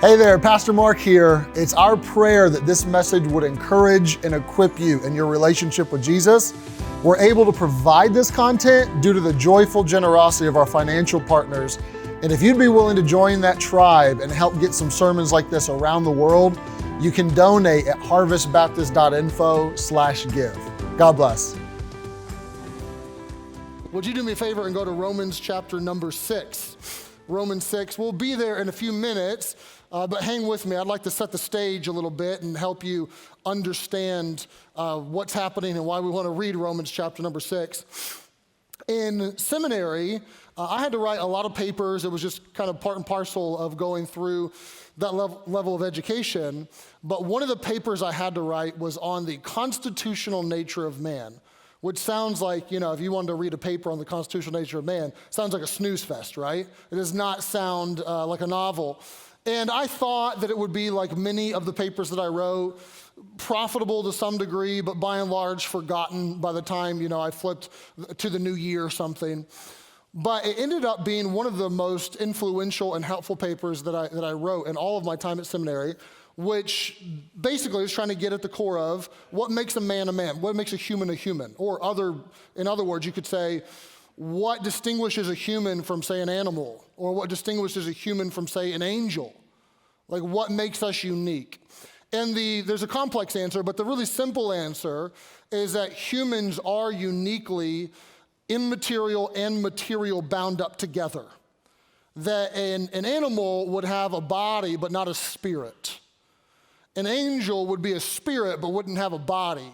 Hey there, Pastor Mark here. It's our prayer that this message would encourage and equip you in your relationship with Jesus. We're able to provide this content due to the joyful generosity of our financial partners. And if you'd be willing to join that tribe and help get some sermons like this around the world, you can donate at harvestbaptist.info/give. God bless. Would you do me a favor and go to Romans chapter number 6? Romans 6. We'll be there in a few minutes. But hang with me. I'd like to set the stage a little bit and help you understand what's happening and why we want to read Romans chapter number 6. In seminary, I had to write a lot of papers. It was just kind of part and parcel of going through that level of education. But one of the papers I had to write was on the constitutional nature of man, which sounds like, if you wanted to read a paper on the constitutional nature of man, sounds like a snooze fest, right? It does not sound like a novel. And I thought that it would be like many of the papers that I wrote, profitable to some degree, but by and large forgotten by the time, I flipped to the new year or something. But it ended up being one of the most influential and helpful papers that I wrote in all of my time at seminary, which basically is trying to get at the core of what makes a man, what makes a human, or in other words, you could say, what distinguishes a human from, say, an animal? Or what distinguishes a human from, say, an angel? Like, what makes us unique? And there's a complex answer, but the really simple answer is that humans are uniquely immaterial and material bound up together. That an animal would have a body, but not a spirit. An angel would be a spirit, but wouldn't have a body.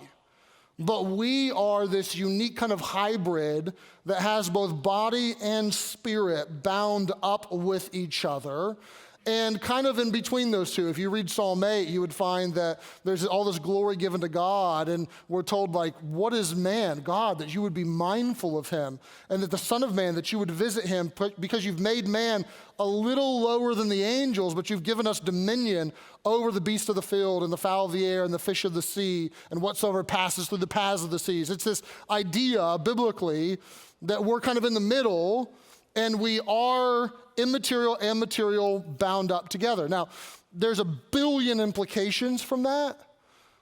But we are this unique kind of hybrid that has both body and spirit bound up with each other. And kind of in between those two, if you read Psalm 8, you would find that there's all this glory given to God. And we're told, what is man? God, that you would be mindful of him. And that the Son of Man, that you would visit him because you've made man a little lower than the angels, but you've given us dominion over the beasts of the field and the fowl of the air and the fish of the sea and whatsoever passes through the paths of the seas. It's this idea, biblically, that we're kind of in the middle and we are immaterial and material bound up together. Now, there's a billion implications from that.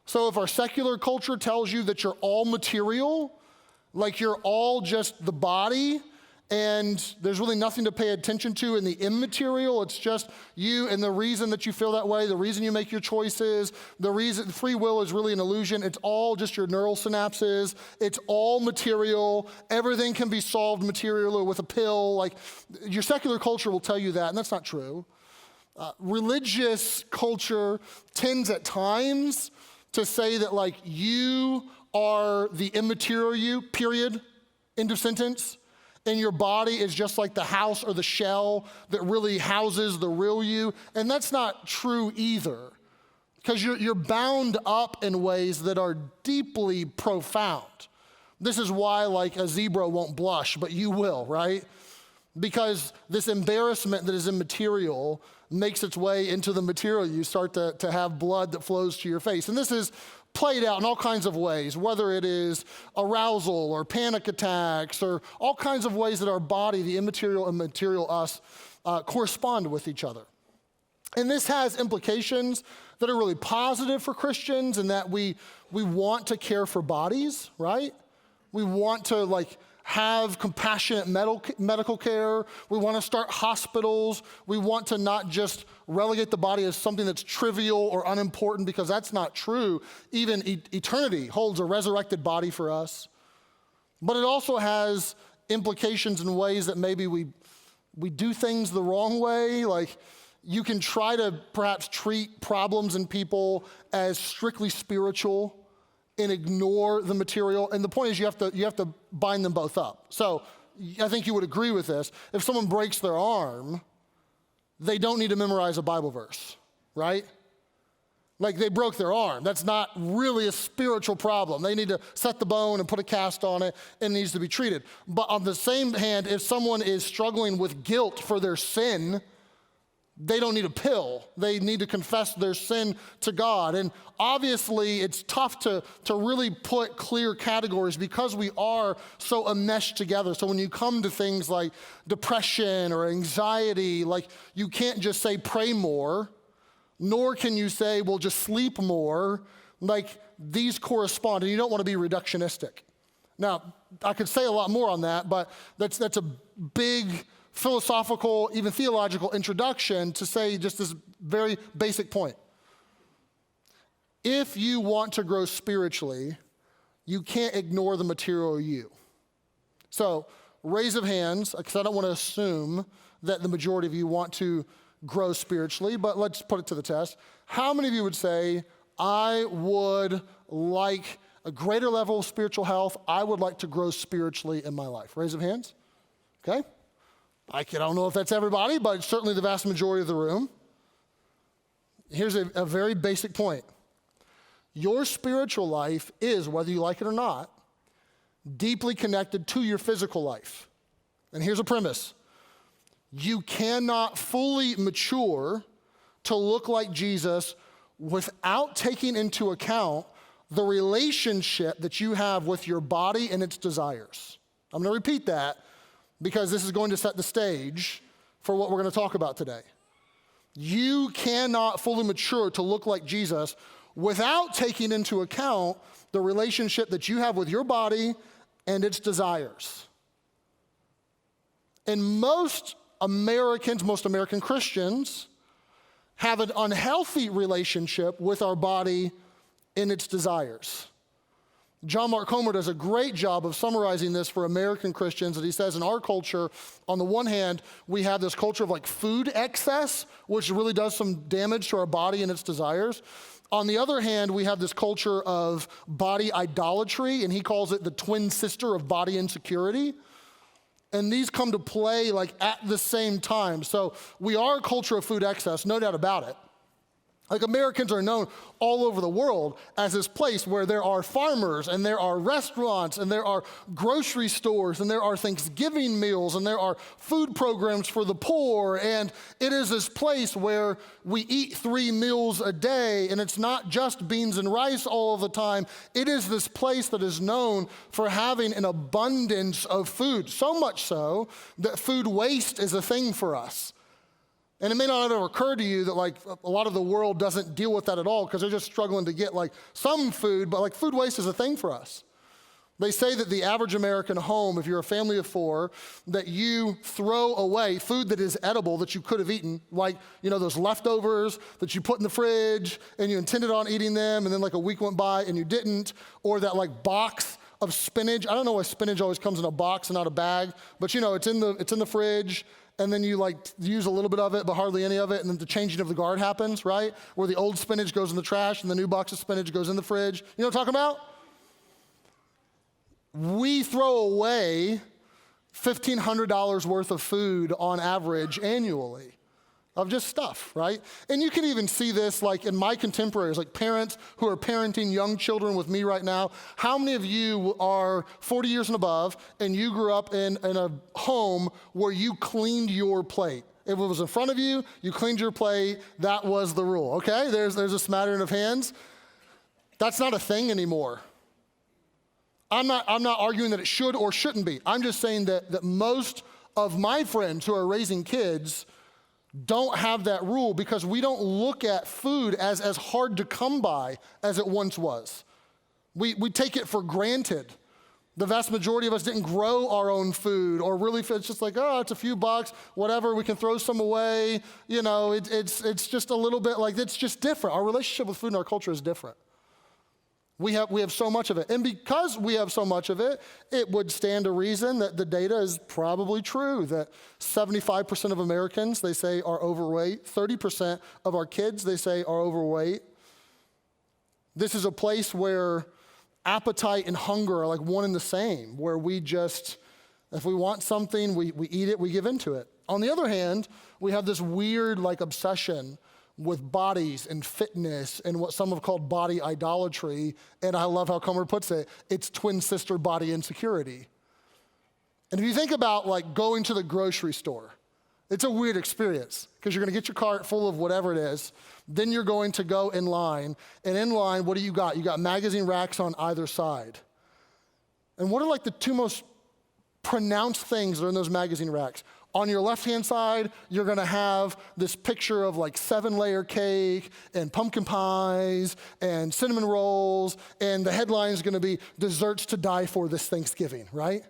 So if our secular culture tells you that you're all material, like you're all just the body, and there's really nothing to pay attention to in the immaterial, it's just you and the reason that you feel that way, the reason you make your choices, the reason free will is really an illusion, it's all just your neural synapses, it's all material, everything can be solved materially with a pill, like your secular culture will tell you that, and that's not true. Religious culture tends at times to say that you are the immaterial you, period, end of sentence. And your body is just like the house or the shell that really houses the real you. And that's not true either. Because you're bound up in ways that are deeply profound. This is why a zebra won't blush, but you will, right? Because this embarrassment that is immaterial makes its way into the material. You start to have blood that flows to your face. And this is played out in all kinds of ways, whether it is arousal or panic attacks or all kinds of ways that our body, the immaterial and material us, correspond with each other. And this has implications that are really positive for Christians in that we want to care for bodies, right? We want to have compassionate medical care. We want to start hospitals. We want to not just relegate the body as something that's trivial or unimportant, because that's not true. Even eternity holds a resurrected body for us. But it also has implications in ways that maybe we do things the wrong way. You can try to perhaps treat problems in people as strictly spiritual and ignore the material. And the point is you have to bind them both up. So I think you would agree with this. If someone breaks their arm, they don't need to memorize a Bible verse, right? They broke their arm. That's not really a spiritual problem. They need to set the bone and put a cast on it, and it needs to be treated. But on the same hand, if someone is struggling with guilt for their sin, they don't need a pill. They need to confess their sin to God. And obviously, it's tough to really put clear categories because we are so enmeshed together. So when you come to things like depression or anxiety, you can't just say pray more. nor can you say, well, just sleep more. Like, these correspond, and you don't want to be reductionistic. Now, I could say a lot more on that, but that's a big philosophical, even theological introduction to say just this very basic point. If you want to grow spiritually, you can't ignore the material you. So, raise of hands, because I don't want to assume that the majority of you want to grow spiritually, but let's put it to the test. How many of you would say, I would like a greater level of spiritual health? I would like to grow spiritually in my life. Raise of hands. Okay. I don't know if that's everybody, but it's certainly the vast majority of the room. Here's a very basic point. Your spiritual life is, whether you like it or not, deeply connected to your physical life. And here's a premise. You cannot fully mature to look like Jesus without taking into account the relationship that you have with your body and its desires. I'm going to repeat that because this is going to set the stage for what we're going to talk about today. You cannot fully mature to look like Jesus without taking into account the relationship that you have with your body and its desires. And most American Christians have an unhealthy relationship with our body and its desires. John Mark Comer does a great job of summarizing this for American Christians, and he says in our culture, on the one hand, we have this culture of like food excess, which really does some damage to our body and its desires. On the other hand, we have this culture of body idolatry, and he calls it the twin sister of body insecurity. And these come to play like at the same time. So we are a culture of food excess, no doubt about it. Like Americans are known all over the world as this place where there are farmers and there are restaurants and there are grocery stores and there are Thanksgiving meals and there are food programs for the poor. And it is this place where we eat 3 meals a day, and it's not just beans and rice all of the time. It is this place that is known for having an abundance of food, so much so that food waste is a thing for us. And it may not have ever occurred to you that like a lot of the world doesn't deal with that at all because they're just struggling to get like some food, but like food waste is a thing for us. They say that the average American home, if you're a family of 4, that you throw away food that is edible that you could have eaten, like, you know, those leftovers that you put in the fridge and you intended on eating them and then like a week went by and you didn't, or that like box of spinach. I don't know why spinach always comes in a box and not a bag, but you know, it's in the fridge. And then you like use a little bit of it, but hardly any of it, and then the changing of the guard happens, right? Where the old spinach goes in the trash and the new box of spinach goes in the fridge. You know what I'm talking about? We throw away $1,500 worth of food on average annually of just stuff, right? And you can even see this like in my contemporaries, like parents who are parenting young children with me right now. How many of you are 40 years and above and you grew up in a home where you cleaned your plate? If it was in front of you, you cleaned your plate, that was the rule, okay? There's a smattering of hands. That's not a thing anymore. I'm not arguing that it should or shouldn't be. I'm just saying that most of my friends who are raising kids don't have that rule because we don't look at food as hard to come by as it once was. We take it for granted. The vast majority of us didn't grow our own food or really, it's just like, oh, it's a few bucks, whatever, we can throw some away. You know, it's just a little bit like, it's just different. Our relationship with food in our culture is different. We have so much of it. And because we have so much of it, it would stand to reason that the data is probably true, that 75% of Americans, they say, are overweight. 30% of our kids, they say, are overweight. This is a place where appetite and hunger are like one and the same, where we just, if we want something, we eat it, we give into it. On the other hand, we have this weird like obsession with bodies and fitness and what some have called body idolatry. And I love how Comer puts it, it's twin sister body insecurity. And if you think about like going to the grocery store, it's a weird experience because you're gonna get your cart full of whatever it is. Then you're going to go in line. And in line, what do you got? You got magazine racks on either side. And what are like the two most pronounced things that are in those magazine racks? On your left-hand side, you're gonna have this picture of like 7-layer cake and pumpkin pies and cinnamon rolls, and the headline is gonna be desserts to die for this Thanksgiving, right?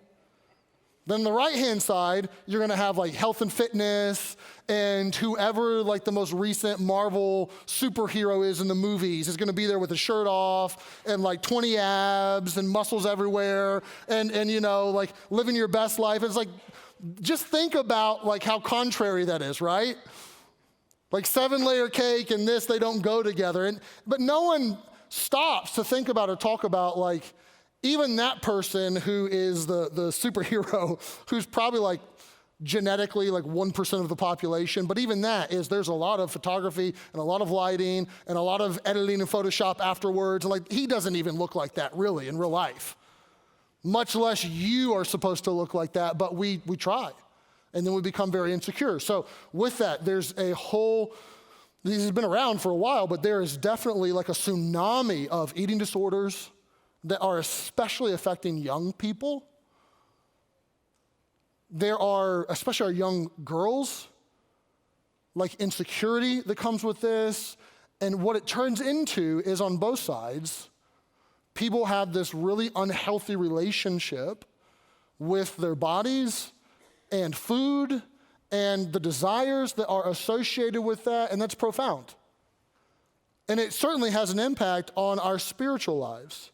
Then on the right-hand side, you're gonna have like health and fitness, and whoever like the most recent Marvel superhero is in the movies is gonna be there with a shirt off and like 20 abs and muscles everywhere, and you know, like living your best life. It's like, just think about like how contrary that is, right? Like 7-layer cake and this, they don't go together. But no one stops to think about or talk about like even that person who is the superhero, who's probably like genetically like 1% of the population, but even that is, there's a lot of photography and a lot of lighting and a lot of editing and Photoshop afterwards. And like, he doesn't even look like that really in real life. Much less you are supposed to look like that, but we try. And then we become very insecure. So with that, there's a whole, this has been around for a while, but there is definitely like a tsunami of eating disorders that are especially affecting young people. There are, especially our young girls, like insecurity that comes with this. And what it turns into is on both sides, people have this really unhealthy relationship with their bodies and food and the desires that are associated with that, and that's profound. And it certainly has an impact on our spiritual lives.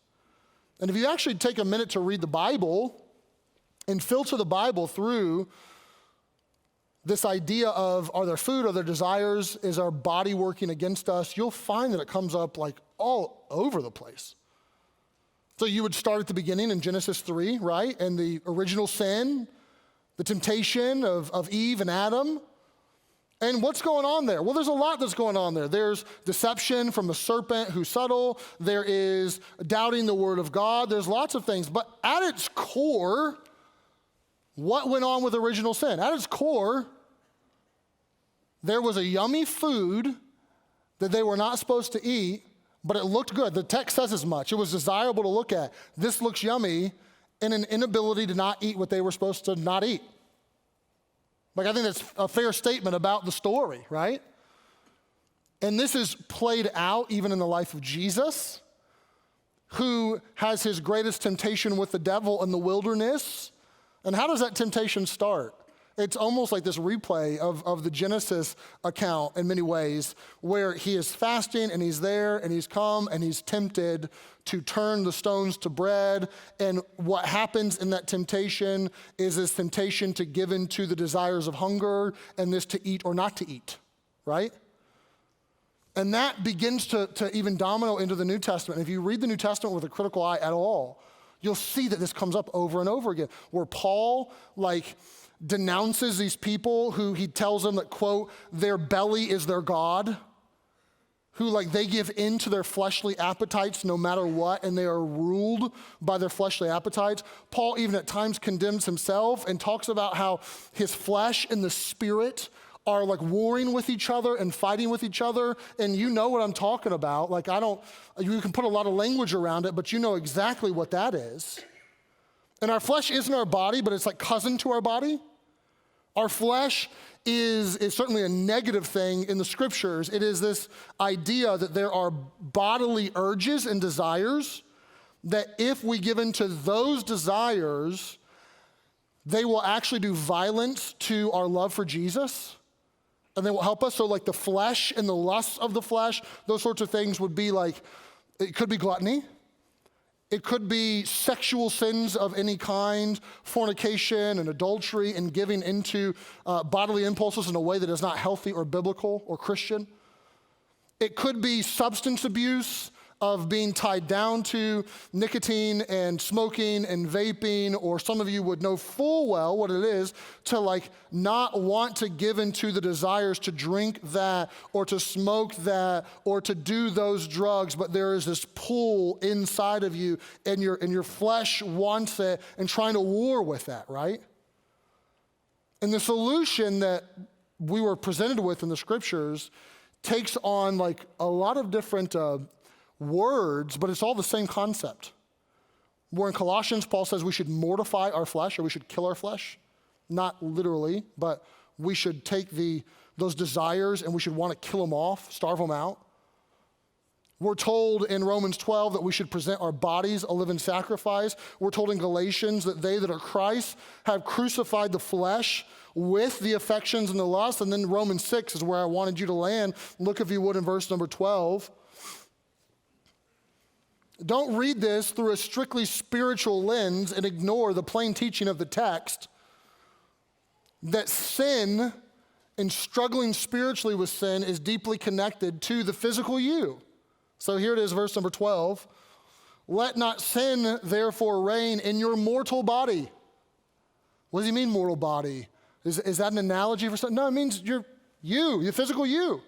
And if you actually take a minute to read the Bible and filter the Bible through this idea of, are there food, are there desires, is our body working against us, you'll find that it comes up like all over the place. So you would start at the beginning in Genesis 3, right? And the original sin, the temptation of Eve and Adam. And what's going on there? Well, there's a lot that's going on there. There's deception from the serpent who's subtle. There is doubting the word of God. There's lots of things. But at its core, what went on with original sin? At its core, there was a yummy food that they were not supposed to eat, but it looked good. The text says as much. It was desirable to look at. This looks yummy, and an inability to not eat what they were supposed to not eat. Like, I think that's a fair statement about the story, right? And this is played out even in the life of Jesus, who has his greatest temptation with the devil in the wilderness. And how does that temptation start? It's almost like this replay of the Genesis account in many ways, where he is fasting and he's there and he's come and he's tempted to turn the stones to bread. And what happens in that temptation is this temptation to give in to the desires of hunger and this to eat or not to eat, right? And that begins to even domino into the New Testament. If you read the New Testament with a critical eye at all, you'll see that this comes up over and over again, where Paul, like, denounces these people who he tells them that, quote, their belly is their God, who like they give in to their fleshly appetites no matter what, and they are ruled by their fleshly appetites. Paul even at times condemns himself and talks about how his flesh and the spirit are like warring with each other and fighting with each other. And you know what I'm talking about. Like, you can put a lot of language around it, but you know exactly what that is. And our flesh isn't our body, but it's like cousin to our body. Our flesh is certainly a negative thing in the scriptures. It is this idea that there are bodily urges and desires that if we give in to those desires, they will actually do violence to our love for Jesus, and they will help us. So like the flesh and the lusts of the flesh, those sorts of things would be like, it could be gluttony. It could be sexual sins of any kind, fornication and adultery, and giving into bodily impulses in a way that is not healthy or biblical or Christian. It could be substance abuse of being tied down to nicotine and smoking and vaping, or some of you would know full well what it is to like not want to give into the desires to drink that or to smoke that or to do those drugs, but there is this pull inside of you and your flesh wants it and trying to war with that, right? And the solution that we were presented with in the scriptures takes on like a lot of different words, but it's all the same concept. Where in Colossians, Paul says we should mortify our flesh, or we should kill our flesh. not literally, but we should take those desires and we should want to kill them off, starve them out. We're told in Romans 12 that we should present our bodies a living sacrifice. We're told in Galatians that they that are Christ have crucified the flesh with the affections and the lusts. And then Romans 6 is where I wanted you to land. Look, if you would, in verse number 12. Don't read this through a strictly spiritual lens and ignore the plain teaching of the text that sin and struggling spiritually with sin is deeply connected to the physical you. So here it is, verse number 12. Let not sin therefore reign in your mortal body. What does he mean, mortal body? Is that an analogy for something? No, it means your physical you.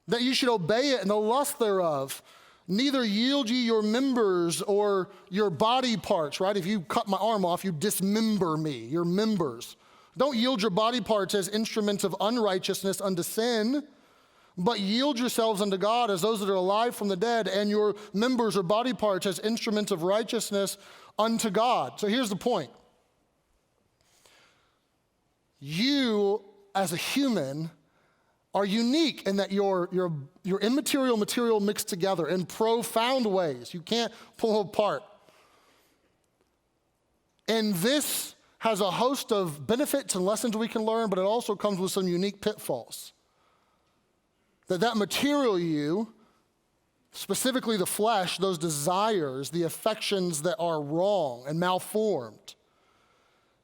That you should obey it in the lust thereof. Neither yield ye your members or your body parts, right? If you cut my arm off, you dismember me, your members. Don't yield your body parts as instruments of unrighteousness unto sin, but yield yourselves unto God as those that are alive from the dead, and your members or body parts as instruments of righteousness unto God. So here's the point. You, as a human, are unique in that your immaterial material mixed together in profound ways. You can't pull apart. And this has a host of benefits and lessons we can learn, but it also comes with some unique pitfalls. That material you, specifically the flesh, those desires, the affections that are wrong and malformed,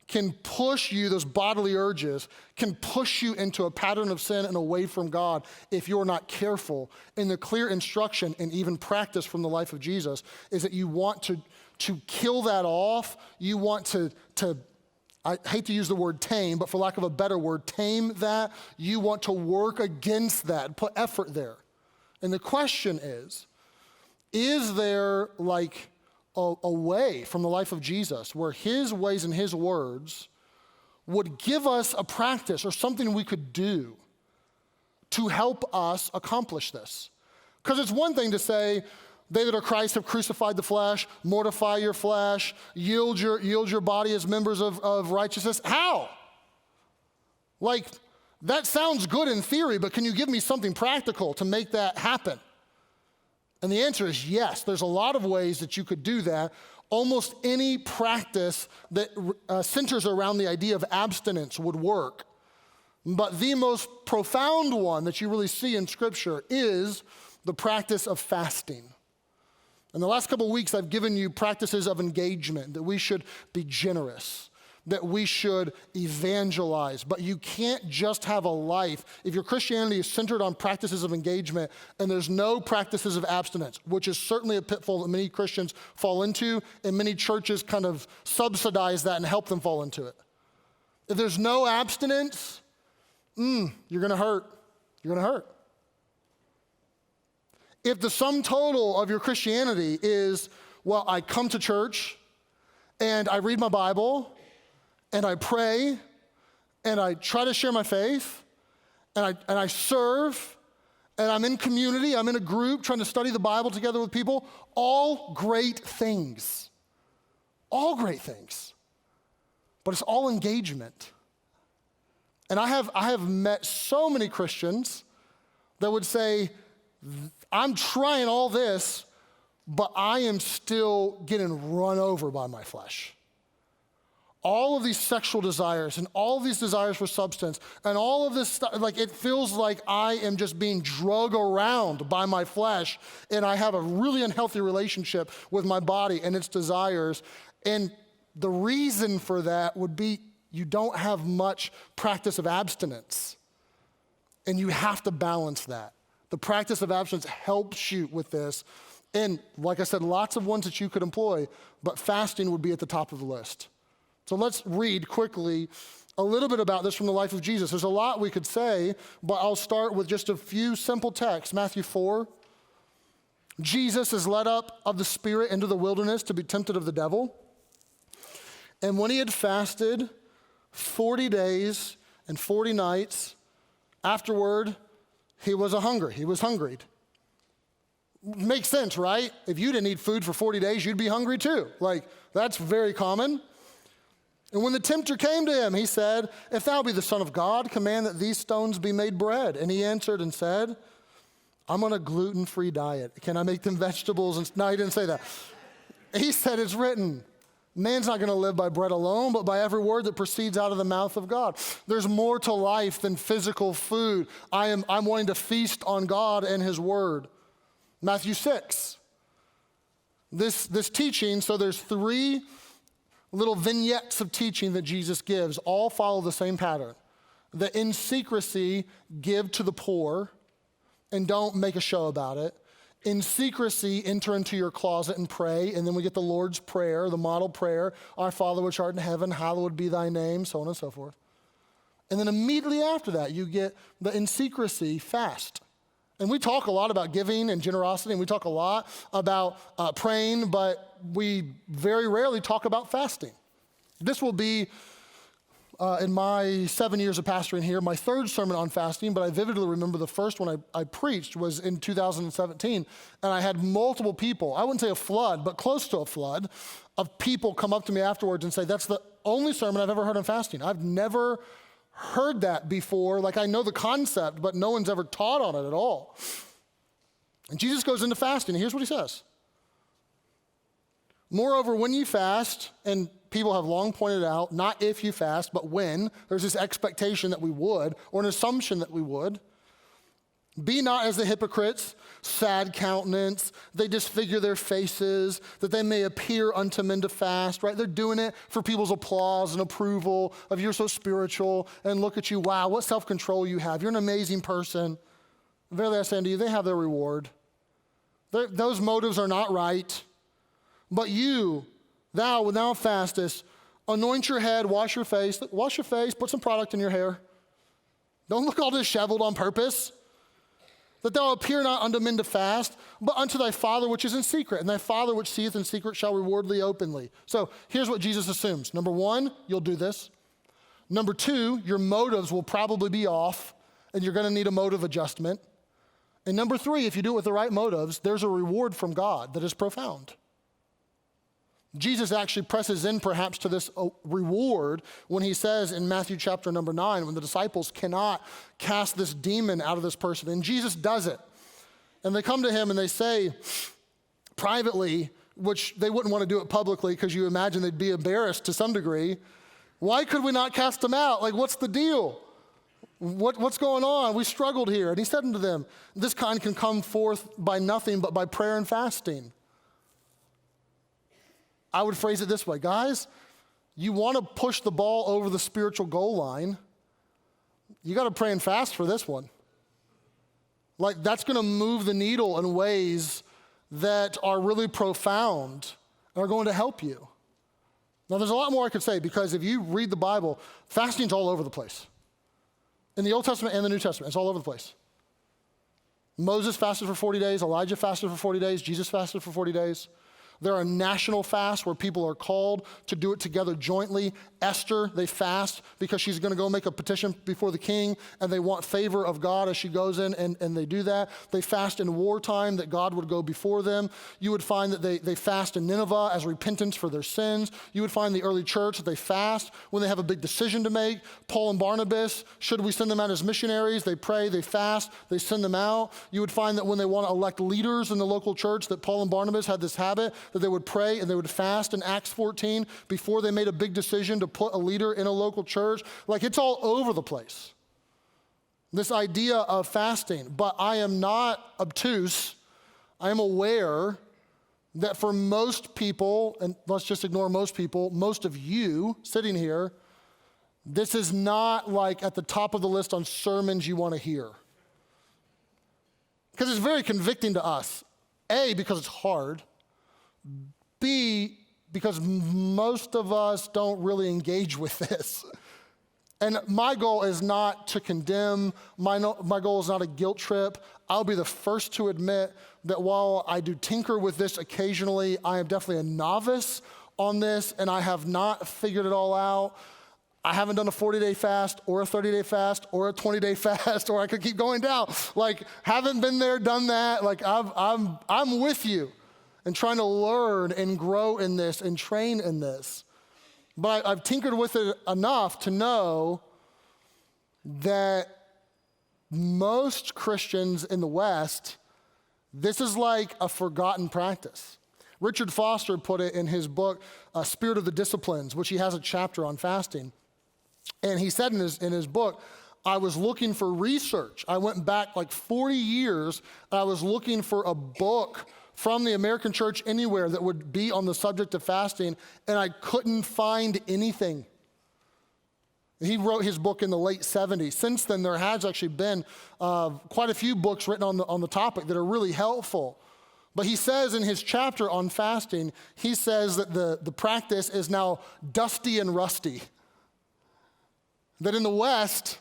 can push you, those bodily urges, can push you into a pattern of sin and away from God if you're not careful. And the clear instruction and even practice from the life of Jesus is that you want to kill that off. You want to I hate to use the word tame, but for lack of a better word, tame that. You want to work against that, put effort there. And the question is there like a way from the life of Jesus where his ways and his words would give us a practice or something we could do to help us accomplish this? Because it's one thing to say, they that are Christ have crucified the flesh, mortify your flesh, yield your body as members of righteousness. How? Like, that sounds good in theory, but can you give me something practical to make that happen? And the answer is yes. There's a lot of ways that you could do that. Almost any practice that centers around the idea of abstinence would work. But the most profound one that you really see in Scripture is the practice of fasting. In the last couple of weeks, I've given you practices of engagement, that we should be generous, that we should evangelize. But you can't just have a life. If your Christianity is centered on practices of engagement and there's no practices of abstinence, which is certainly a pitfall that many Christians fall into, and many churches kind of subsidize that and help them fall into it. If there's no abstinence, you're going to hurt. You're going to hurt. If the sum total of your Christianity is, well, I come to church and I read my Bible and I pray and I try to share my faith and I serve and I'm in community, I'm in a group trying to study the Bible together with people, all great things. All great things. But it's all engagement. And I have met so many Christians that would say, I'm trying all this, but I am still getting run over by my flesh. All of these sexual desires and all of these desires for substance and all of this stuff, like it feels like I am just being drug around by my flesh, and I have a really unhealthy relationship with my body and its desires. And the reason for that would be you don't have much practice of abstinence, and you have to balance that. The practice of abstinence helps you with this. And like I said, lots of ones that you could employ, but fasting would be at the top of the list. So let's read quickly a little bit about this from the life of Jesus. There's a lot we could say, but I'll start with just a few simple texts. Matthew 4. Jesus is led up of the Spirit into the wilderness to be tempted of the devil. And when he had fasted 40 days and 40 nights, afterward, he was hungry. Makes sense, right? If you didn't eat food for 40 days, you'd be hungry too. Like, that's very common. And when the tempter came to him, he said, if thou be the Son of God, command that these stones be made bread. And he answered and said, I'm on a gluten-free diet. Can I make them vegetables? No, he didn't say that. He said, it's written, man's not going to live by bread alone, but by every word that proceeds out of the mouth of God. There's more to life than physical food. I'm wanting to feast on God and his word. Matthew 6. This teaching, so there's 3 little vignettes of teaching that Jesus gives, all follow the same pattern. That in secrecy, give to the poor and don't make a show about it. In secrecy, enter into your closet and pray. And then we get the Lord's Prayer, the model prayer, our Father which art in heaven, hallowed be thy name, so on and so forth. And then immediately after that, you get the in secrecy fast. And we talk a lot about giving and generosity, and we talk a lot about praying, but we very rarely talk about fasting. This will be, in my 7 years of pastoring here, my 3rd sermon on fasting, but I vividly remember the first one I preached was in 2017, and I had multiple people, I wouldn't say a flood, but close to a flood, of people come up to me afterwards and say, that's the only sermon I've ever heard on fasting. I've never heard that before. Like, I know the concept, but no one's ever taught on it at all. And Jesus goes into fasting, and here's what he says. Moreover, when you fast, and people have long pointed out, not if you fast, but when, there's this expectation that we would, or an assumption that we would. Be not as the hypocrites, sad countenance, they disfigure their faces, that they may appear unto men to fast, right? They're doing it for people's applause and approval of you're so spiritual, and look at you, wow, what self-control you have. You're an amazing person. Verily I say unto you, they have their reward. Those motives are not right. But you, thou, when thou fastest, anoint your head, wash your face, put some product in your hair. Don't look all disheveled on purpose. That thou appear not unto men to fast, but unto thy Father which is in secret. And thy Father which seeth in secret shall reward thee openly. So here's what Jesus assumes. Number 1, you'll do this. Number 2, your motives will probably be off, and you're going to need a motive adjustment. And number 3, if you do it with the right motives, there's a reward from God that is profound. Jesus actually presses in perhaps to this reward when he says in Matthew chapter number 9, when the disciples cannot cast this demon out of this person, and Jesus does it. And they come to him and they say privately, which they wouldn't want to do it publicly because you imagine they'd be embarrassed to some degree, why could we not cast him out? Like, what's the deal? What's going on? We struggled here. And he said unto them, this kind can come forth by nothing but by prayer and fasting. I would phrase it this way, guys, you want to push the ball over the spiritual goal line, you got to pray and fast for this one. Like, that's going to move the needle in ways that are really profound and are going to help you. Now, there's a lot more I could say because if you read the Bible, fasting's all over the place. In the Old Testament and the New Testament, it's all over the place. Moses fasted for 40 days, Elijah fasted for 40 days, Jesus fasted for 40 days. There are national fasts where people are called to do it together jointly. Esther, they fast because she's going to go make a petition before the king, and they want favor of God as she goes in, and they do that. They fast in wartime that God would go before them. You would find that they fast in Nineveh as repentance for their sins. You would find the early church that they fast when they have a big decision to make. Paul and Barnabas, should we send them out as missionaries? They pray, they fast, they send them out. You would find that when they want to elect leaders in the local church, that Paul and Barnabas had this habit that they would pray and they would fast in Acts 14 before they made a big decision to put a leader in a local church. Like, it's all over the place, this idea of fasting. But I am not obtuse. I am aware that for most people, and let's just ignore most people, most of you sitting here, this is not like at the top of the list on sermons you want to hear. Because it's very convicting to us. A, because it's hard. B, because most of us don't really engage with this. And my goal is not to condemn. My goal is not a guilt trip. I'll be the first to admit that while I do tinker with this occasionally, I am definitely a novice on this, and I have not figured it all out. I haven't done a 40-day fast or a 30-day fast or a 20-day fast, or I could keep going down. Like, haven't been there, done that. Like, I'm with you and trying to learn and grow in this and train in this. But I've tinkered with it enough to know that most Christians in the West, this is like a forgotten practice. Richard Foster put it in his book, Spirit of the Disciplines, which he has a chapter on fasting. And he said in his book, I was looking for research. I went back like 40 years, and I was looking for a book from the American church anywhere that would be on the subject of fasting, and I couldn't find anything. He wrote his book in the late 70s. Since then, there has actually been quite a few books written on the topic that are really helpful. But he says in his chapter on fasting, he says that the practice is now dusty and rusty. That in the West,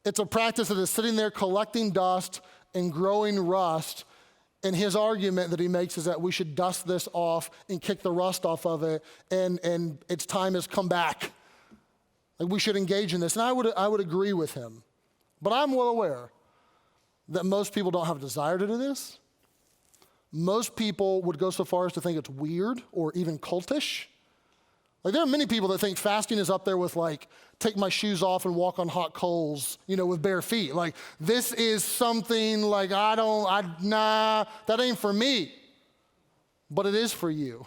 it's a practice that is sitting there collecting dust and growing rust. And his argument that he makes is that we should dust this off and kick the rust off of it, and its time has come back. Like we should engage in this. And I would agree with him. But I'm well aware that most people don't have a desire to do this. Most people would go so far as to think it's weird or even cultish. Like there are many people that think fasting is up there with like, take my shoes off and walk on hot coals, with bare feet. Like this is something like nah, that ain't for me. But it is for you.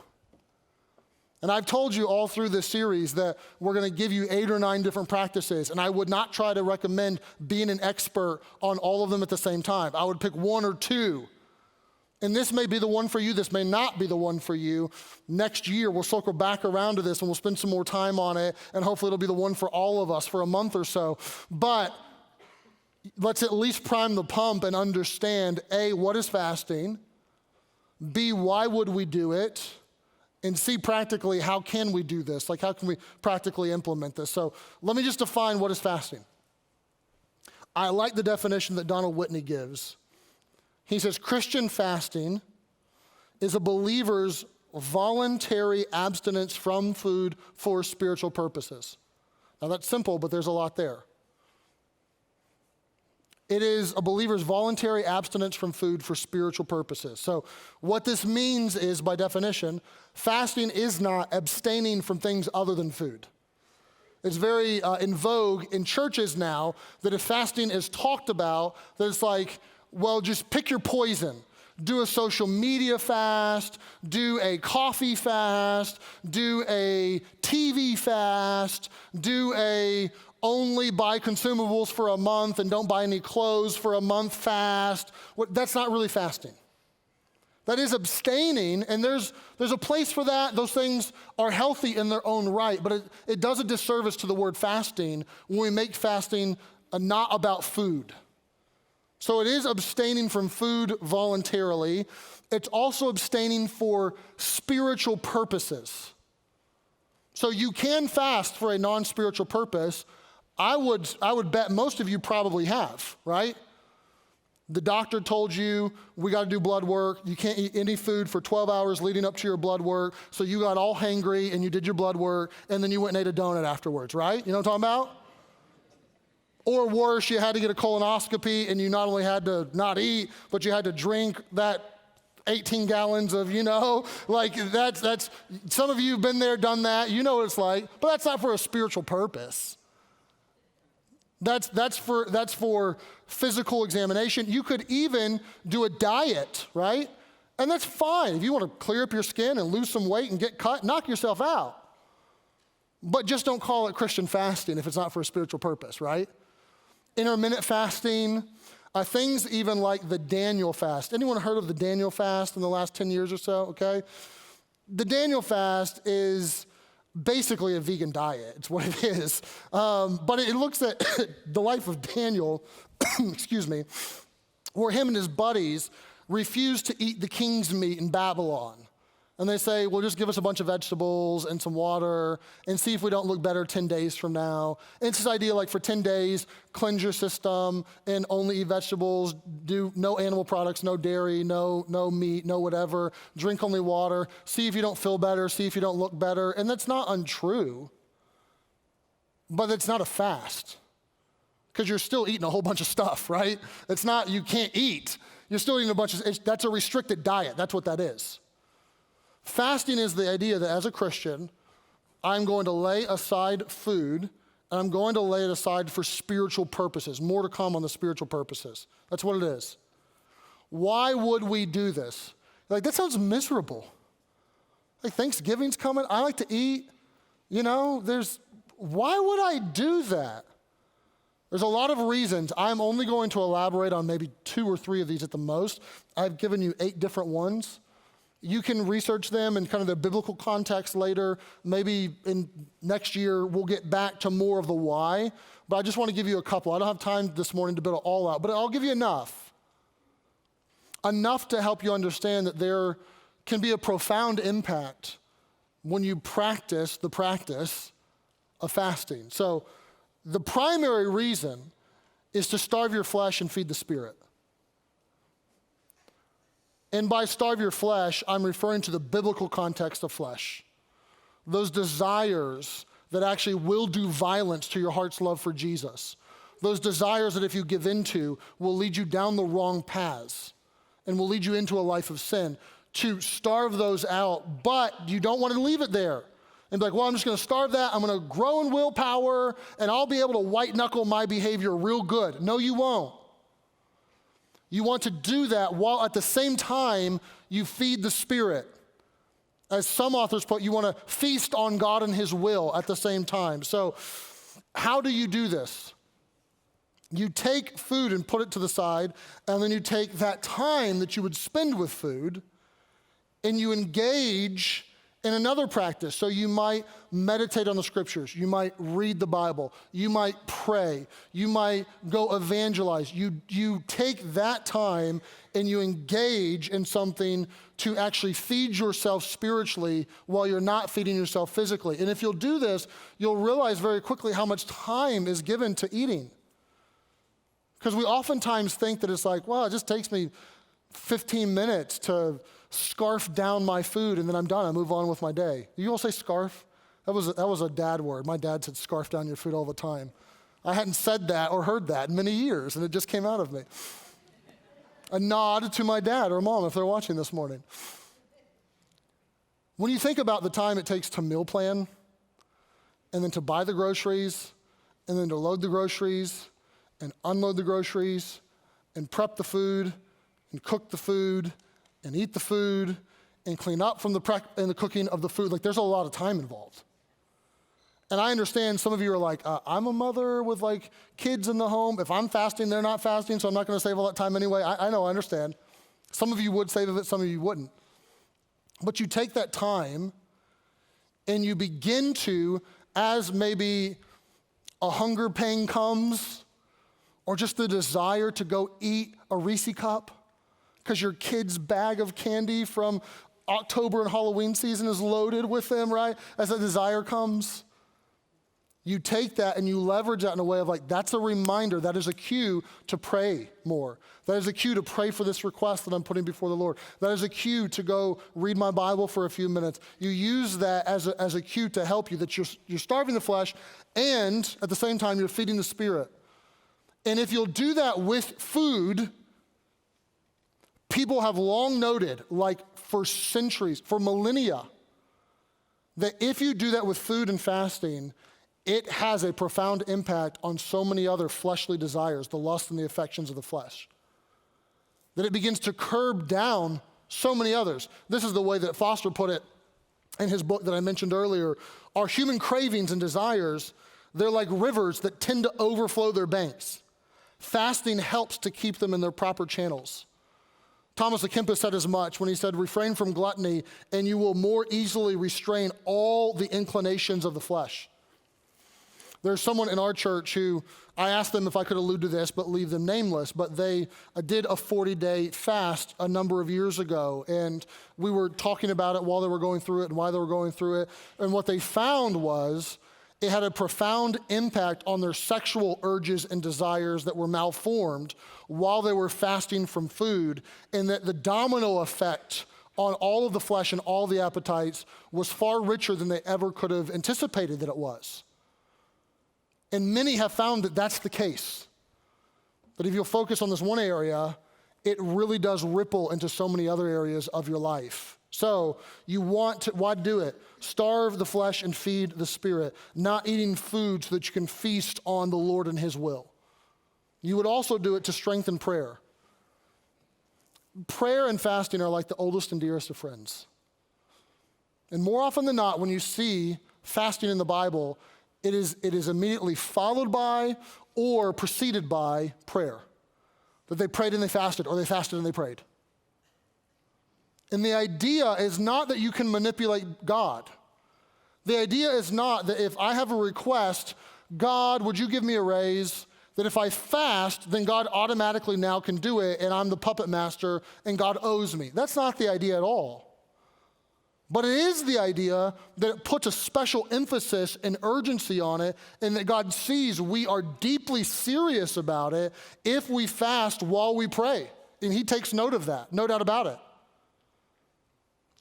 And I've told you all through this series that we're going to give you 8 or 9 different practices, and I would not try to recommend being an expert on all of them at the same time. I would pick 1 or 2. And this may be the one for you, this may not be the one for you. Next year, we'll circle back around to this and we'll spend some more time on it, and hopefully it'll be the one for all of us for a month or so. But let's at least prime the pump and understand, A, what is fasting? B, why would we do it? And C, practically, how can we do this? Like, how can we practically implement this? So let me just define what is fasting. I like the definition that Donald Whitney gives. He says, Christian fasting is a believer's voluntary abstinence from food for spiritual purposes. Now that's simple, but there's a lot there. It is a believer's voluntary abstinence from food for spiritual purposes. So what this means is, by definition, fasting is not abstaining from things other than food. It's very in vogue in churches now that if fasting is talked about, that it's like, well, just pick your poison. Do a social media fast, do a coffee fast, do a TV fast, do a only buy consumables for a month and don't buy any clothes for a month fast. That's not really fasting. That is abstaining, and there's a place for that. Those things are healthy in their own right, but it does a disservice to the word fasting when we make fasting not about food. So it is abstaining from food voluntarily. It's also abstaining for spiritual purposes. So you can fast for a non-spiritual purpose. I would bet most of you probably have, right? The doctor told you, we got to do blood work. You can't eat any food for 12 hours leading up to your blood work. So you got all hangry and you did your blood work, and then you went and ate a donut afterwards, right? You know what I'm talking about? Or worse, you had to get a colonoscopy and you not only had to not eat, but you had to drink that 18 gallons of, like that's some of you have been there, done that. You know what it's like, but that's not for a spiritual purpose. That's for physical examination. You could even do a diet, right? And that's fine. If you want to clear up your skin and lose some weight and get cut, knock yourself out. But just don't call it Christian fasting if it's not for a spiritual purpose, right? Intermittent fasting, things even like the Daniel fast. Anyone heard of the Daniel fast in the last 10 years or so, okay? The Daniel fast is basically a vegan diet. It's what it is. But it looks at the life of Daniel, excuse me, where him and his buddies refused to eat the king's meat in Babylon. And they say, well, just give us a bunch of vegetables and some water and see if we don't look better 10 days from now. And it's this idea like for 10 days, cleanse your system and only eat vegetables, do no animal products, no dairy, no meat, no whatever, drink only water, see if you don't feel better, see if you don't look better. And that's not untrue, but it's not a fast because you're still eating a whole bunch of stuff, right? It's not, you can't eat. You're still eating a bunch of, that's a restricted diet. That's what that is. Fasting is the idea that as a Christian, I'm going to lay aside food, and I'm going to lay it aside for spiritual purposes. More to come on the spiritual purposes. That's what it is. Why would we do this? Like, that sounds miserable. Like, Thanksgiving's coming. I like to eat. Why would I do that? There's a lot of reasons. I'm only going to elaborate on maybe 2 or 3 of these at the most. I've given you 8 different ones. You can research them in kind of the biblical context later. Maybe in next year, we'll get back to more of the why. But I just want to give you a couple. I don't have time this morning to build it all out, but I'll give you enough. Enough to help you understand that there can be a profound impact when you practice the practice of fasting. So the primary reason is to starve your flesh and feed the spirit. And by starve your flesh, I'm referring to the biblical context of flesh. Those desires that actually will do violence to your heart's love for Jesus. Those desires that if you give into will lead you down the wrong paths and will lead you into a life of sin. To starve those out, but you don't want to leave it there. And be like, well, I'm just going to starve that. I'm going to grow in willpower, and I'll be able to white knuckle my behavior real good. No, you won't. You want to do that while at the same time you feed the Spirit. As some authors put, you want to feast on God and His will at the same time. So how do you do this? You take food and put it to the side, and then you take that time that you would spend with food, and you engage in another practice. So you might meditate on the scriptures. You might read the Bible. You might pray. You might go evangelize. You take that time and you engage in something to actually feed yourself spiritually while you're not feeding yourself physically. And if you'll do this, you'll realize very quickly how much time is given to eating. Because we oftentimes think that it's like, well, it just takes me 15 minutes to scarf down my food and then I'm done. I move on with my day. You all say scarf? That was a dad word. My dad said scarf down your food all the time. I hadn't said that or heard that in many years, and it just came out of me. A nod to my dad or mom if they're watching this morning. When you think about the time it takes to meal plan, and then to buy the groceries, and then to load the groceries, and unload the groceries, and prep the food, and cook the food, and eat the food, and clean up from the prep and the cooking of the food. Like, there's a lot of time involved. And I understand some of you are like, I'm a mother with like kids in the home. If I'm fasting, they're not fasting, so I'm not going to save all that time anyway. I know, I understand. Some of you would save it, some of you wouldn't. But you take that time and you begin to, as maybe a hunger pain comes, or just the desire to go eat a Reese cup, because your kid's bag of candy from October and Halloween season is loaded with them, right? As that desire comes, you take that and you leverage that in a way of like, that's a reminder, that is a cue to pray more. That is a cue to pray for this request that I'm putting before the Lord. That is a cue to go read my Bible for a few minutes. You use that as a cue to help you, that you're starving the flesh, and at the same time, you're feeding the Spirit. And if you'll do that with food, people have long noted, like for centuries, for millennia, that if you do that with food and fasting, it has a profound impact on so many other fleshly desires, the lust and the affections of the flesh, that it begins to curb down so many others. This is the way that Foster put it in his book that I mentioned earlier. Our human cravings and desires, they're like rivers that tend to overflow their banks. Fasting helps to keep them in their proper channels. Thomas à Kempis said as much when he said, refrain from gluttony and you will more easily restrain all the inclinations of the flesh. There's someone in our church who, I asked them if I could allude to this, but leave them nameless, but they did a 40-day fast a number of years ago, and we were talking about it while they were going through it and why they were going through it, and what they found was it had a profound impact on their sexual urges and desires that were malformed while they were fasting from food, and that the domino effect on all of the flesh and all the appetites was far richer than they ever could have anticipated that it was. And many have found that that's the case. That if you'll focus on this one area, it really does ripple into so many other areas of your life. So why do it? Starve the flesh and feed the spirit, not eating food so that you can feast on the Lord and his will. You would also do it to strengthen prayer. Prayer and fasting are like the oldest and dearest of friends. And more often than not, when you see fasting in the Bible, it is immediately followed by or preceded by prayer. That they prayed and they fasted, or they fasted and they prayed. And the idea is not that you can manipulate God. The idea is not that if I have a request, God, would you give me a raise? That if I fast, then God automatically now can do it, and I'm the puppet master, and God owes me. That's not the idea at all. But it is the idea that it puts a special emphasis and urgency on it, and that God sees we are deeply serious about it if we fast while we pray. And he takes note of that, no doubt about it.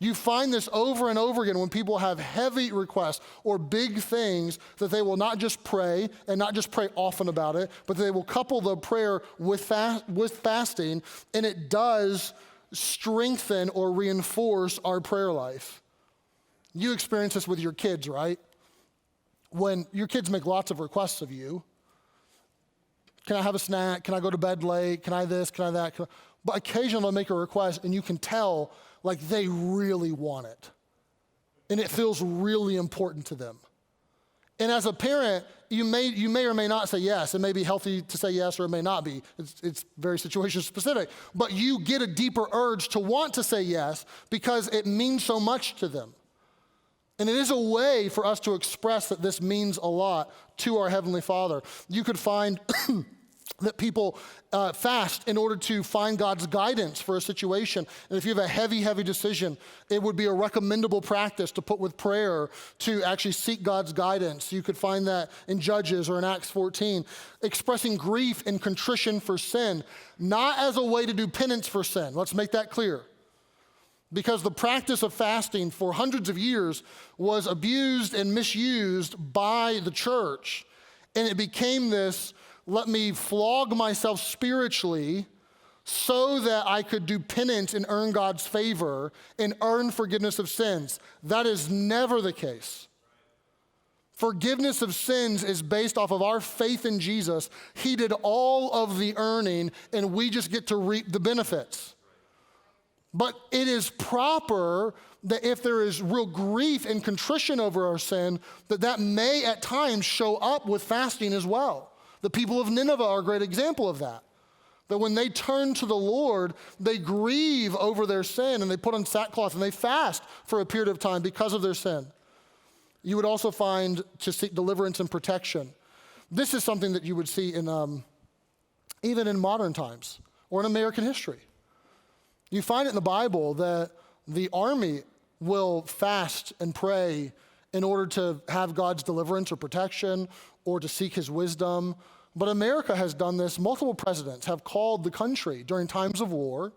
You find this over and over again when people have heavy requests or big things, that they will not just pray and not just pray often about it, but they will couple the prayer with fasting, and it does strengthen or reinforce our prayer life. You experience this with your kids, right? When your kids make lots of requests of you. Can I have a snack? Can I go to bed late? Can I this? Can I that? But occasionally they'll make a request and you can tell like they really want it. And it feels really important to them. And as a parent, you may or may not say yes. It may be healthy to say yes, or it may not be. It's very situation specific. But you get a deeper urge to want to say yes because it means so much to them. And it is a way for us to express that this means a lot to our Heavenly Father. You could find that people fast in order to find God's guidance for a situation. And if you have a heavy, heavy decision, it would be a recommendable practice to put with prayer to actually seek God's guidance. You could find that in Judges or in Acts 14. Expressing grief and contrition for sin, not as a way to do penance for sin. Let's make that clear. Because the practice of fasting for hundreds of years was abused and misused by the church. And it became this, let me flog myself spiritually so that I could do penance and earn God's favor and earn forgiveness of sins. That is never the case. Forgiveness of sins is based off of our faith in Jesus. He did all of the earning, and we just get to reap the benefits. But it is proper that if there is real grief and contrition over our sin, that may at times show up with fasting as well. The people of Nineveh are a great example of that. That when they turn to the Lord, they grieve over their sin and they put on sackcloth and they fast for a period of time because of their sin. You would also find to seek deliverance and protection. This is something that you would see in even in modern times or in American history. You find it in the Bible that the army will fast and pray in order to have God's deliverance or protection or to seek his wisdom. But America has done this. Multiple presidents have called the country during times of war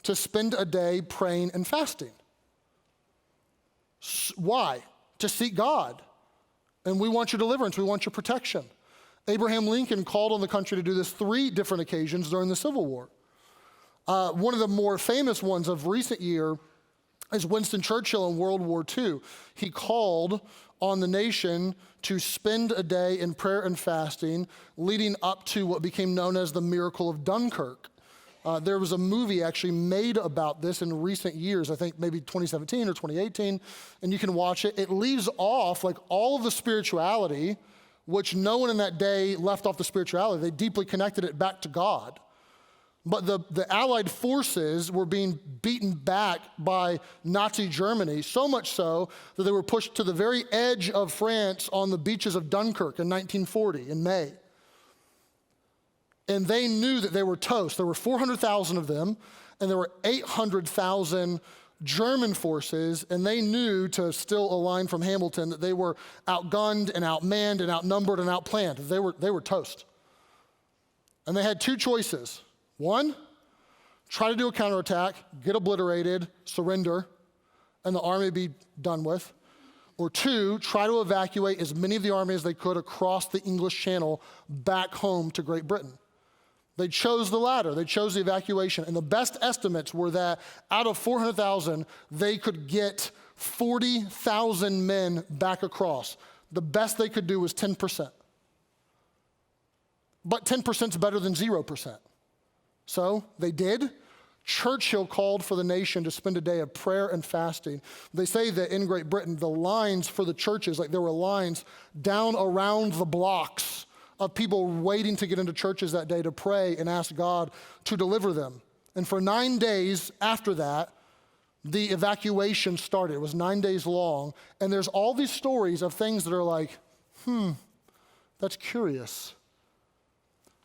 to spend a day praying and fasting. Why? To seek God. And we want your deliverance. We want your protection. Abraham Lincoln called on the country to do this 3 different occasions during the Civil War. One of the more famous ones of recent year is Winston Churchill in World War II. He called on the nation to spend a day in prayer and fasting leading up to what became known as the miracle of Dunkirk. There was a movie actually made about this in recent years, I think maybe 2017 or 2018, and you can watch it. It leaves off like all of the spirituality, which no one in that day left off the spirituality. They deeply connected it back to God. But the Allied forces were being beaten back by Nazi Germany, so much so that they were pushed to the very edge of France on the beaches of Dunkirk in 1940, in May. And they knew that they were toast. There were 400,000 of them, and there were 800,000 German forces, and they knew, to steal a line from Hamilton, that they were outgunned and outmanned and outnumbered and outplanned. They were toast. And they had 2 choices. 1, try to do a counterattack, get obliterated, surrender, and the army be done with. Or 2, try to evacuate as many of the army as they could across the English Channel back home to Great Britain. They chose the latter. They chose the evacuation. And the best estimates were that out of 400,000, they could get 40,000 men back across. The best they could do was 10%. But 10% is better than 0%. So they did. Churchill called for the nation to spend a day of prayer and fasting. They say that in Great Britain, the lines for the churches, like there were lines down around the blocks of people waiting to get into churches that day to pray and ask God to deliver them. And for 9 days after that, the evacuation started. It was 9 days long. And there's all these stories of things that are like, that's curious.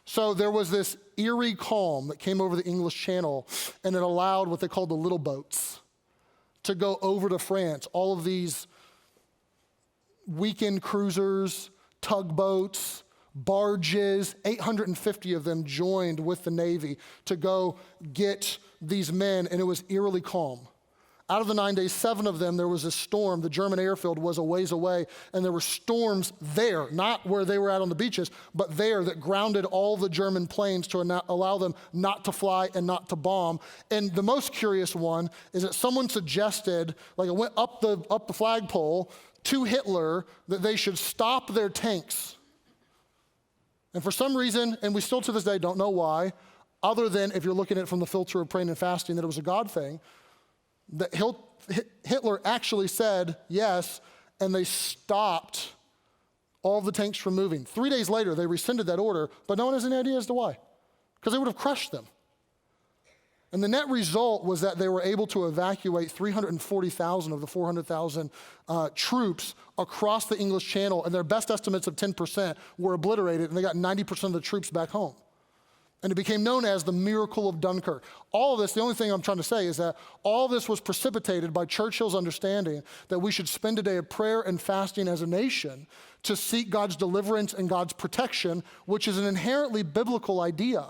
So there was this eerie calm that came over the English Channel, and it allowed what they called the little boats to go over to France. All of these weekend cruisers, tugboats, barges, 850 of them joined with the Navy to go get these men, and it was eerily calm. Out of the 9 days, 7 of them, there was a storm. The German airfield was a ways away, and there were storms there, not where they were at on the beaches, but there that grounded all the German planes to allow them not to fly and not to bomb. And the most curious one is that someone suggested, like it went up the flagpole to Hitler, that they should stop their tanks. And for some reason, and we still to this day don't know why, other than if you're looking at it from the filter of praying and fasting, that it was a God thing, that Hitler actually said yes, and they stopped all the tanks from moving. 3 days later, they rescinded that order, but no one has any idea as to why, because they would have crushed them. And the net result was that they were able to evacuate 340,000 of the 400,000 troops across the English Channel, and their best estimates of 10% were obliterated, and they got 90% of the troops back home. And it became known as the miracle of Dunkirk. All of this, the only thing I'm trying to say is that all this was precipitated by Churchill's understanding that we should spend a day of prayer and fasting as a nation to seek God's deliverance and God's protection, which is an inherently biblical idea.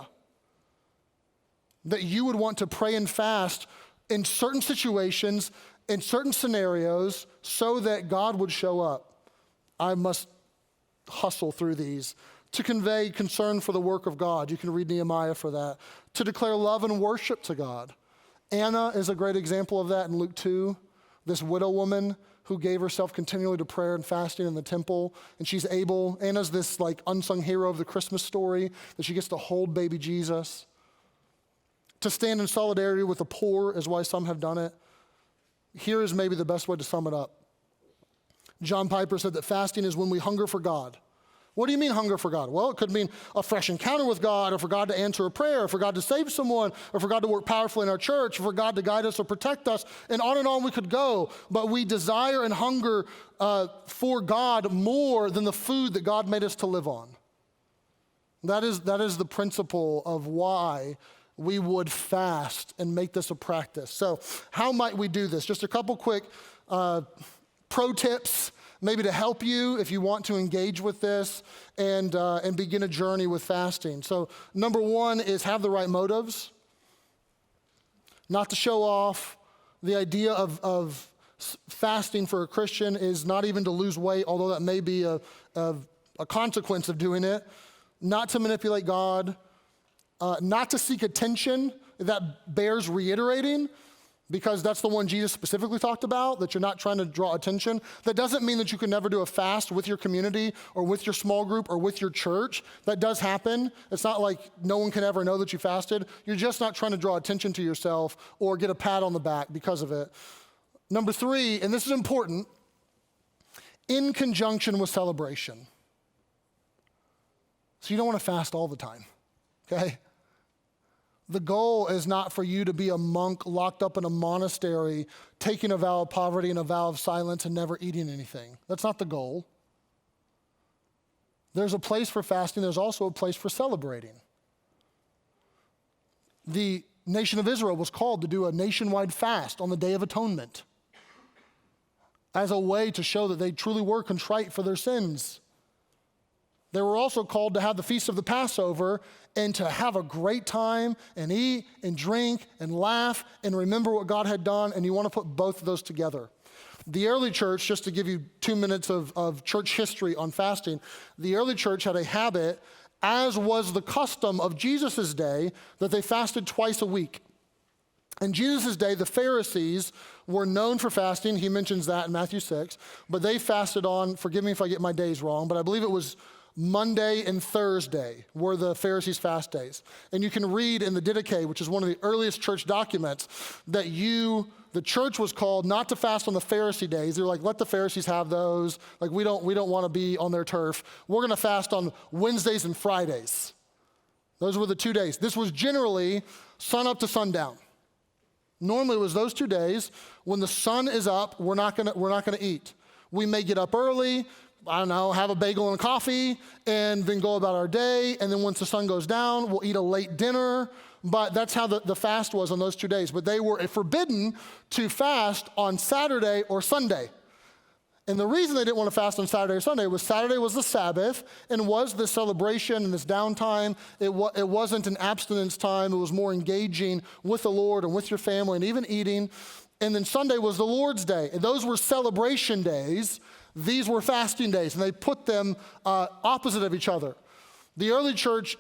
That you would want to pray and fast in certain situations, in certain scenarios, so that God would show up. I must hustle through these. To convey concern for the work of God. You can read Nehemiah for that. To declare love and worship to God. Anna is a great example of that in Luke 2. This widow woman who gave herself continually to prayer and fasting in the temple. And she's able, Anna's this like unsung hero of the Christmas story, that she gets to hold baby Jesus. To stand in solidarity with the poor is why some have done it. Here is maybe the best way to sum it up. John Piper said that fasting is when we hunger for God. What do you mean hunger for God? Well, it could mean a fresh encounter with God, or for God to answer a prayer, or for God to save someone, or for God to work powerfully in our church, or for God to guide us or protect us, and on we could go. But we desire and hunger for God more than the food that God made us to live on. That is the principle of why we would fast and make this a practice. So how might we do this? Just a couple quick pro tips, maybe to help you if you want to engage with this and begin a journey with fasting. So number one is have the right motives, not to show off. The idea of fasting for a Christian is not even to lose weight, although that may be a consequence of doing it. Not to manipulate God, not to seek attention. That bears reiterating, because that's the one Jesus specifically talked about, that you're not trying to draw attention. That doesn't mean that you can never do a fast with your community or with your small group or with your church. That does happen. It's not like no one can ever know that you fasted. You're just not trying to draw attention to yourself or get a pat on the back because of it. Number three, and this is important, in conjunction with celebration. So you don't want to fast all the time, okay? The goal is not for you to be a monk locked up in a monastery, taking a vow of poverty and a vow of silence and never eating anything. That's not the goal. There's a place for fasting. There's also a place for celebrating. The nation of Israel was called to do a nationwide fast on the Day of Atonement as a way to show that they truly were contrite for their sins. They were also called to have the Feast of the Passover and to have a great time and eat and drink and laugh and remember what God had done, and you want to put both of those together. The early church, just to give you 2 minutes of church history on fasting, the early church had a habit as was the custom of Jesus' day, that they fasted twice a week. In Jesus' day, the Pharisees were known for fasting. He mentions that in Matthew 6. But they fasted on, forgive me if I get my days wrong, but I believe it was Monday and Thursday were the Pharisees' fast days. And you can read in the Didache, which is one of the earliest church documents, that the church was called not to fast on the Pharisee days. They're like, let the Pharisees have those. Like, we don't want to be on their turf. We're going to fast on Wednesdays and Fridays. Those were the 2 days. This was generally sun up to sundown. Normally it was those 2 days. When the sun is up, we're not gonna eat. We may get up early, I don't know, have a bagel and coffee, and then go about our day. And then once the sun goes down, we'll eat a late dinner. But that's how the fast was on those 2 days. But they were forbidden to fast on Saturday or Sunday. And the reason they didn't want to fast on Saturday or Sunday was Saturday was the Sabbath and was this celebration and this downtime. It wasn't an abstinence time. It was more engaging with the Lord and with your family and even eating. And then Sunday was the Lord's Day. And those were celebration days. These were fasting days. And they put them opposite of each other. The early church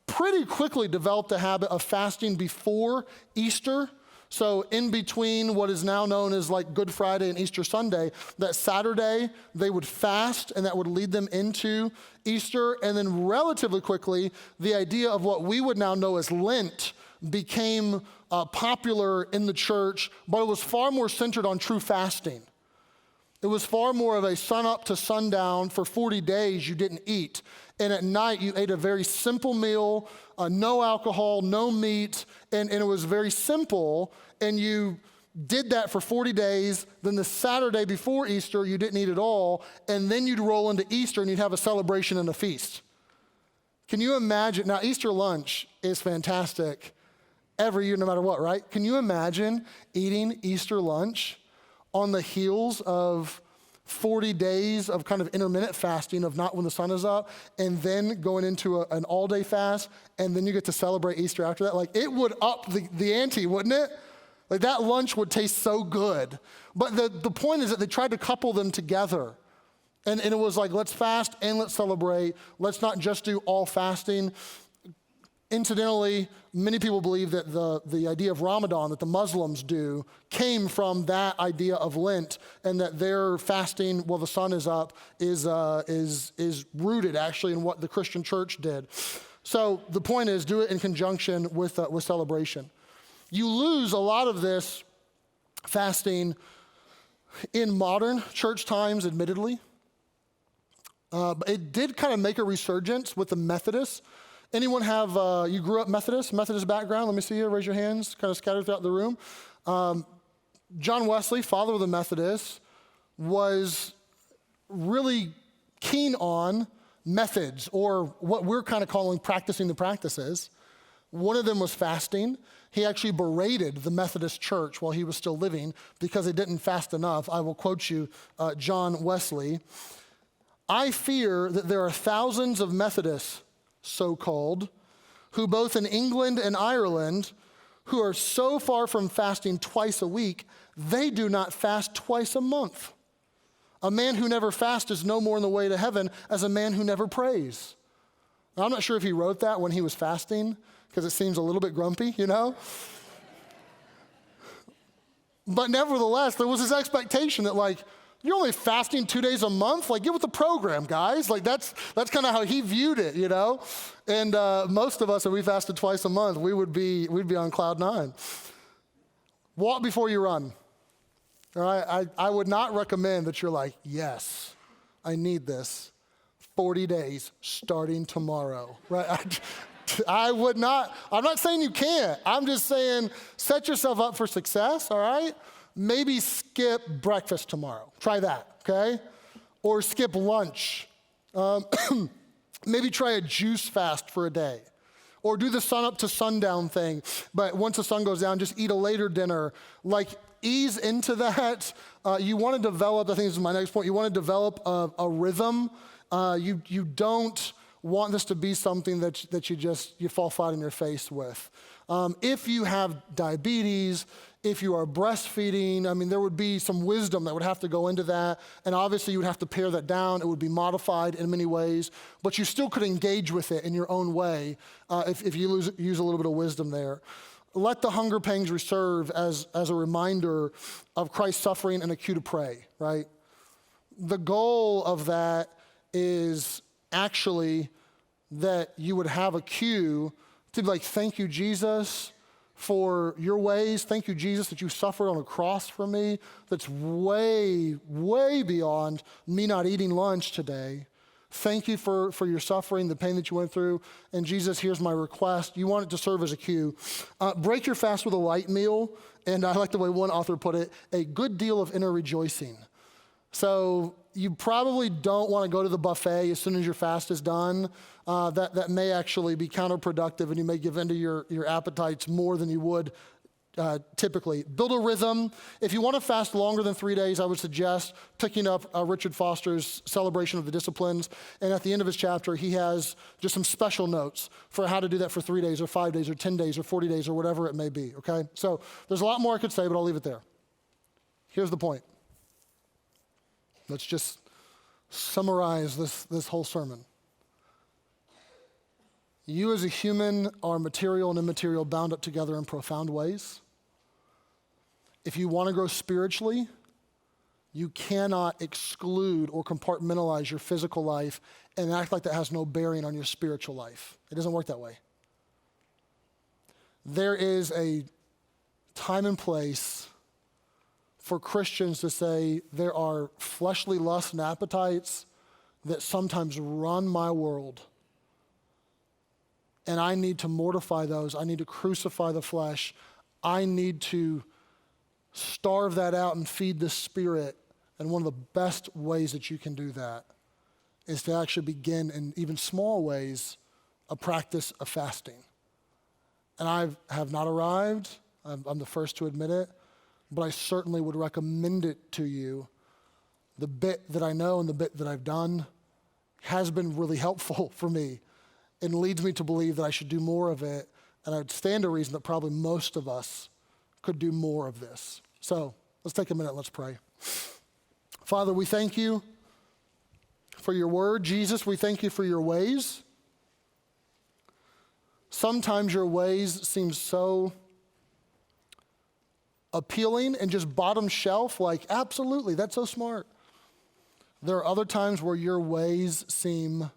pretty quickly developed a habit of fasting before Easter. So in between what is now known as like Good Friday and Easter Sunday, that Saturday they would fast, and that would lead them into Easter. And then relatively quickly, the idea of what we would now know as Lent became popular in the church, but it was far more centered on true fasting. It was far more of a sun up to sundown. For 40 days you didn't eat. And at night you ate a very simple meal, no alcohol, no meat, and it was very simple. And you did that for 40 days. Then the Saturday before Easter you didn't eat at all. And then you'd roll into Easter and you'd have a celebration and a feast. Can you imagine? Now Easter lunch is fantastic every year no matter what, right? Can you imagine eating Easter lunch on the heels of 40 days of kind of intermittent fasting of not when the sun is up, and then going into an all-day fast, and then you get to celebrate Easter after that? Like, it would up the ante, wouldn't it? Like, that lunch would taste so good. But the point is that they tried to couple them together. And it was like, let's fast and let's celebrate. Let's not just do all fasting. Incidentally, many people believe that the idea of Ramadan that the Muslims do came from that idea of Lent, and that their fasting while the sun is up is rooted actually in what the Christian church did. So the point is, do it in conjunction with celebration. You lose a lot of this fasting in modern church times, admittedly. But it did kind of make a resurgence with the Methodists. Anyone have, you grew up Methodist background? Let me see you, raise your hands, kind of scattered throughout the room. John Wesley, father of the Methodists, was really keen on methods, or what we're kind of calling practicing the practices. One of them was fasting. He actually berated the Methodist church while he was still living because they didn't fast enough. I will quote you, John Wesley. "I fear that there are thousands of Methodists, so-called, who both in England and Ireland, who are so far from fasting twice a week, they do not fast twice a month. A man who never fasts is no more in the way to heaven as a man who never prays." Now, I'm not sure if he wrote that when he was fasting, because it seems a little bit grumpy, you know? But nevertheless, there was this expectation that, like, you're only fasting 2 days a month? Like, get with the program, guys. Like, that's kind of how he viewed it, you know? And most of us, if we fasted twice a month, we'd be on cloud nine. Walk before you run. All right? I would not recommend that you're like, yes, I need this. 40 days starting tomorrow, right? I would not. I'm not saying you can't. I'm just saying set yourself up for success, all right? Maybe skip breakfast tomorrow. Try that, okay? Or skip lunch. Maybe try a juice fast for a day. Or do the sun up to sundown thing. But once the sun goes down, just eat a later dinner. Like, ease into that. You want to develop, I think this is my next point, you want to develop a rhythm. You don't want this to be something that you fall flat on your face with. If you have diabetes, if you are breastfeeding, I mean, there would be some wisdom that would have to go into that. And obviously, you would have to pare that down. It would be modified in many ways. But you still could engage with it in your own way if you use a little bit of wisdom there. Let the hunger pangs serve as a reminder of Christ's suffering and a cue to pray, right? The goal of that is actually that you would have a cue to be like, thank you, Jesus, for your ways. Thank you, Jesus, that you suffered on a cross for me. That's way, way beyond me not eating lunch today. Thank you for your suffering, the pain that you went through. And Jesus, here's my request. You want it to serve as a cue. Break your fast with a light meal. And I like the way one author put it, a good deal of inner rejoicing. So you probably don't want to go to the buffet as soon as your fast is done. That may actually be counterproductive, and you may give in to your appetites more than you would typically. Build a rhythm. If you want to fast longer than 3 days, I would suggest picking up Richard Foster's Celebration of the Disciplines. And at the end of his chapter, he has just some special notes for how to do that for 3 days or 5 days or 10 days or 40 days or whatever it may be, okay? So there's a lot more I could say, but I'll leave it there. Here's the point. Let's just summarize this whole sermon. You as a human are material and immaterial bound up together in profound ways. If you want to grow spiritually, you cannot exclude or compartmentalize your physical life and act like that has no bearing on your spiritual life. It doesn't work that way. There is a time and place for Christians to say there are fleshly lusts and appetites that sometimes run my world. And I need to mortify those. I need to crucify the flesh. I need to starve that out and feed the spirit. And one of the best ways that you can do that is to actually begin in even small ways a practice of fasting. And I have not arrived. I'm the first to admit it. But I certainly would recommend it to you. The bit that I know and the bit that I've done has been really helpful for me and leads me to believe that I should do more of it. And I would stand to reason that probably most of us could do more of this. So let's take a minute, let's pray. Father, we thank you for your word. Jesus, we thank you for your ways. Sometimes your ways seem so appealing and just bottom shelf, like, absolutely, that's so smart. There are other times where your ways seem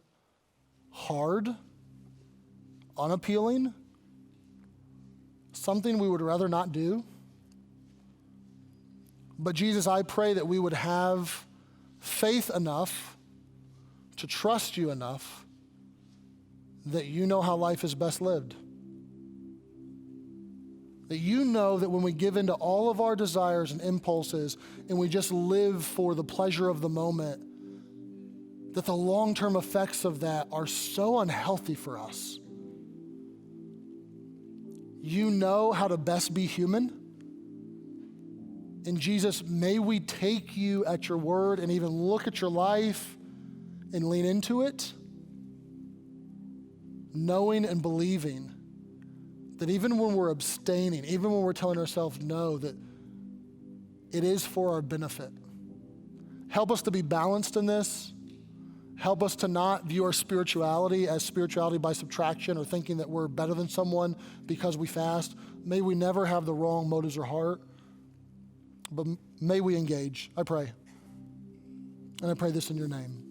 hard, unappealing, something we would rather not do. But Jesus, I pray that we would have faith enough to trust you enough that you know how life is best lived. That you know that when we give into all of our desires and impulses and we just live for the pleasure of the moment, that the long-term effects of that are so unhealthy for us. You know how to best be human. And Jesus, may we take you at your word and even look at your life and lean into it, knowing and believing that even when we're abstaining, even when we're telling ourselves no, that it is for our benefit. Help us to be balanced in this. Help us to not view our spirituality as spirituality by subtraction or thinking that we're better than someone because we fast. May we never have the wrong motives or heart, but may we engage, I pray. And I pray this in your name.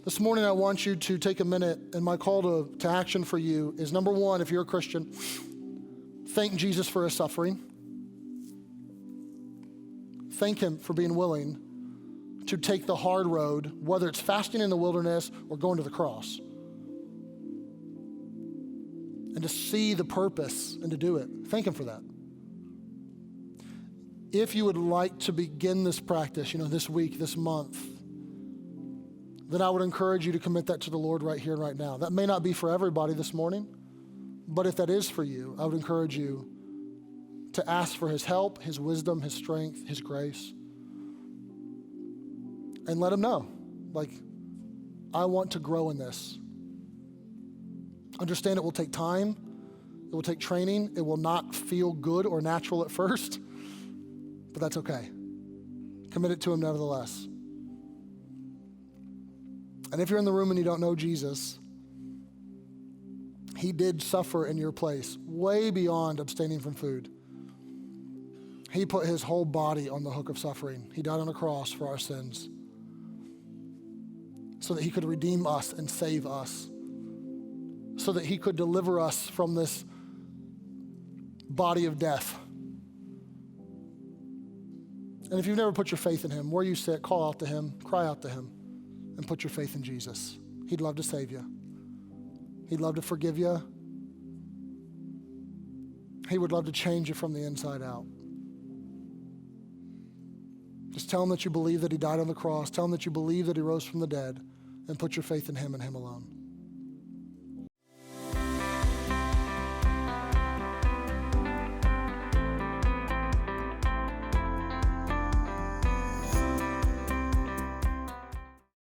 This morning, I want you to take a minute, and my call to action for you is, number one, if you're a Christian, thank Jesus for his suffering. Thank him for being willing to take the hard road, whether it's fasting in the wilderness or going to the cross, and to see the purpose and to do it. Thank him for that. If you would like to begin this practice, this week, this month, then I would encourage you to commit that to the Lord right here and right now. That may not be for everybody this morning, but if that is for you, I would encourage you to ask for his help, his wisdom, his strength, his grace, and let him know, I want to grow in this. Understand it will take time. It will take training. It will not feel good or natural at first, but that's okay. Commit it to him nevertheless. And if you're in the room and you don't know Jesus, he did suffer in your place, way beyond abstaining from food. He put his whole body on the hook of suffering. He died on a cross for our sins so that he could redeem us and save us, so that he could deliver us from this body of death. And if you've never put your faith in him, where you sit, call out to him, cry out to him, and put your faith in Jesus. He'd love to save you. He'd love to forgive you. He would love to change you from the inside out. Just tell him that you believe that he died on the cross. Tell him that you believe that he rose from the dead, and put your faith in him and him alone.